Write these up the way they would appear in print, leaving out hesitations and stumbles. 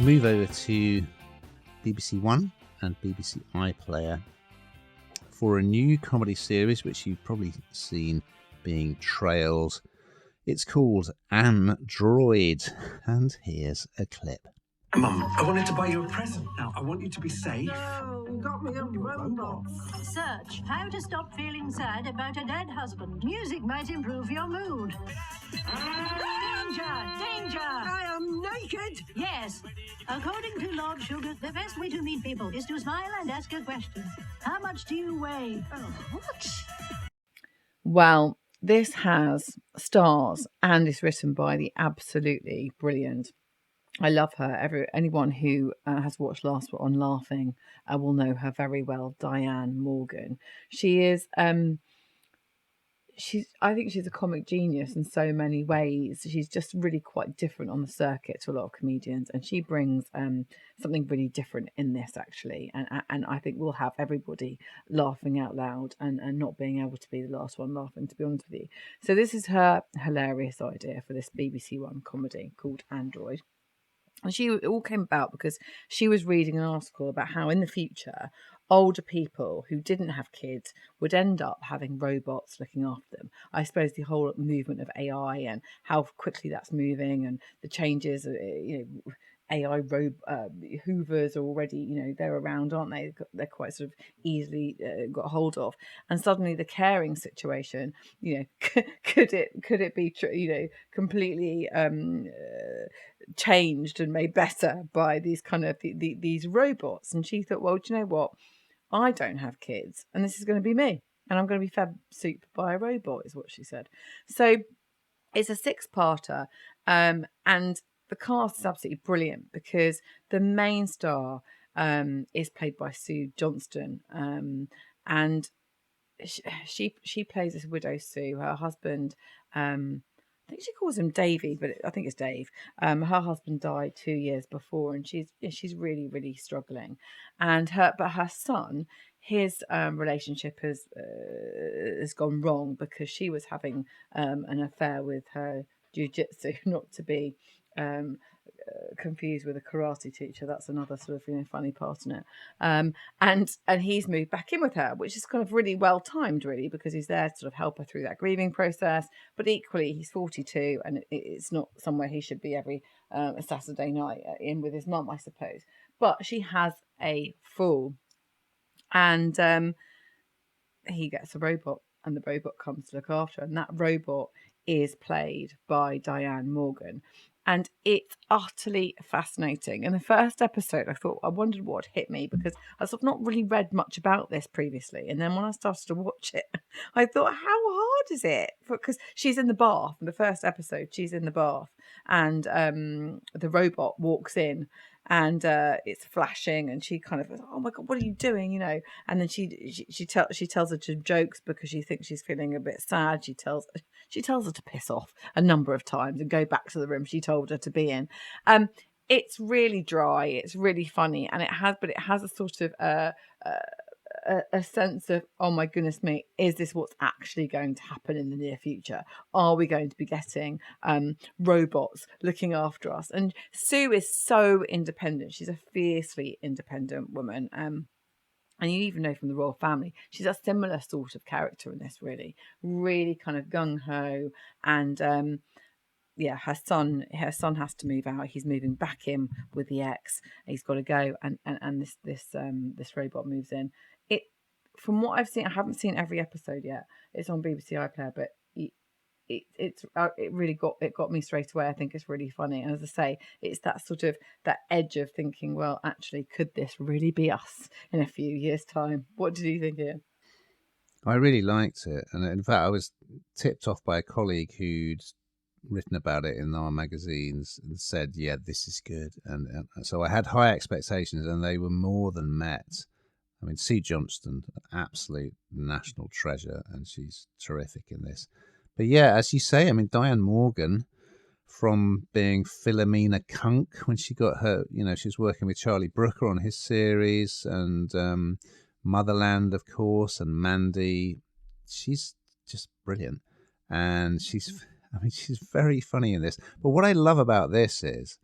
Move over to BBC One and BBC iPlayer for a new comedy series which you've probably seen being trailed. It's called Ann Droid, and here's a clip. Mum, I wanted to buy you a present. Now, I want you to be safe. No, you got me a robot. Search how to stop feeling sad about a dead husband. Music might improve your mood. Danger! Danger! I am naked. Yes. According to Lord Sugar, the best way to meet people is to smile and ask a question. How much do you weigh? What? Well, this has stars and is written by the absolutely brilliant. I love her. Anyone who has watched Last One Laughing will know her very well, Diane Morgan. She is, I think she's a comic genius in so many ways. She's just really quite different on the circuit to a lot of comedians, and she brings something really different in this actually. And I think we'll have everybody laughing out loud and not being able to be the last one laughing, to be honest with you. So this is her hilarious idea for this BBC One comedy called Ann Droid. And it all came about because she was reading an article about how in the future, older people who didn't have kids would end up having robots looking after them. I suppose the whole movement of AI and how quickly that's moving and the changes, AI hoovers are already, they're around, aren't they? They're quite sort of easily got hold of. And suddenly the caring situation, could it be, completely changed and made better by these kind of these robots? And she thought, well, do you know what? I don't have kids, and this is going to be me, and I'm going to be fed soup by a robot, is what she said. So it's a 6-parter, and the cast is absolutely brilliant because the main star is played by Sue Johnston, and she plays this widow Sue. Her husband, I think she calls him Davey, but I think it's Dave. Her husband died 2 years before, and she's really, really struggling. And her son, his relationship has gone wrong because she was having an affair with her jiu-jitsu, not to be confused with a karate teacher. That's another sort of funny part in it. And he's moved back in with her, which is kind of really well timed, really, because he's there to sort of help her through that grieving process. But equally, he's 42, and it's not somewhere he should be every Saturday night in with his mum, I suppose. But she has a fall, and he gets a robot, and the robot comes to look after her, and that robot is played by Diane Morgan. And it's utterly fascinating. In the first episode, I wondered what hit me because I've sort of not really read much about this previously. And then when I started to watch it, I thought, how hard is it? Because she's in the bath. In the first episode, she's in the bath, and the robot walks in, and it's flashing, and she kind of goes, oh my God, what are you doing? And then she tells her to jokes because she thinks she's feeling a bit sad. She tells her to piss off a number of times and go back to the room she told her to be in. It's really dry, it's really funny, and it has a sort of a sense of, oh my goodness me, is this what's actually going to happen in the near future? Are we going to be getting robots looking after us? And Sue is so independent. She's a fiercely independent woman. And you even know from the royal family, she's a similar sort of character in this, really kind of gung-ho. And her son has to move out. He's moving back in with the ex. He's got to go, and this robot moves in. From what I've seen, I haven't seen every episode yet. It's on BBC iPlayer, but it really got me straight away. I think it's really funny, and as I say, it's that sort of that edge of thinking, well, actually, could this really be us in a few years' time? What did you think, Ian? I really liked it, and in fact, I was tipped off by a colleague who'd written about it in our magazines and said, yeah, this is good, and so I had high expectations, and they were more than met. I mean, Sue Johnston, an absolute national treasure, and she's terrific in this. But yeah, as you say, I mean, Diane Morgan, from being Philomena Kunk when she got her, she was working with Charlie Brooker on his series, and Motherland, of course, and Mandy. She's just brilliant. And she's very funny in this. But what I love about this is,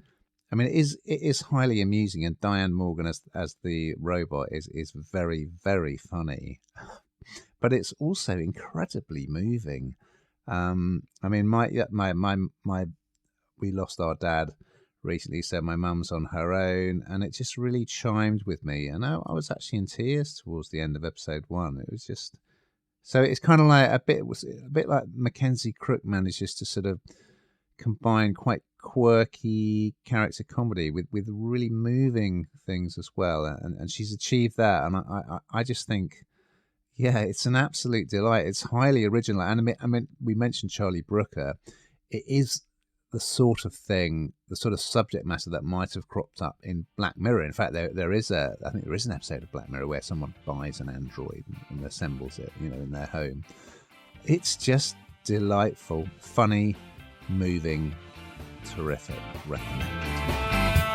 I mean, it is highly amusing, and Diane Morgan as the robot is very, very funny, but it's also incredibly moving. I mean, we lost our dad recently, so my mum's on her own, and it just really chimed with me. And I was actually in tears towards the end of episode 1. It was just so it's kind of like a bit like Mackenzie Crook manages to sort of combine quite quirky character comedy with really moving things as well, and she's achieved that. And I just think, yeah, it's an absolute delight. It's highly original, and I mean, we mentioned Charlie Brooker. It is the sort of thing, the sort of subject matter that might have cropped up in Black Mirror. In fact, I think there is an episode of Black Mirror where someone buys an android and assembles it, in their home. It's just delightful, funny, moving, terrific. Recommended.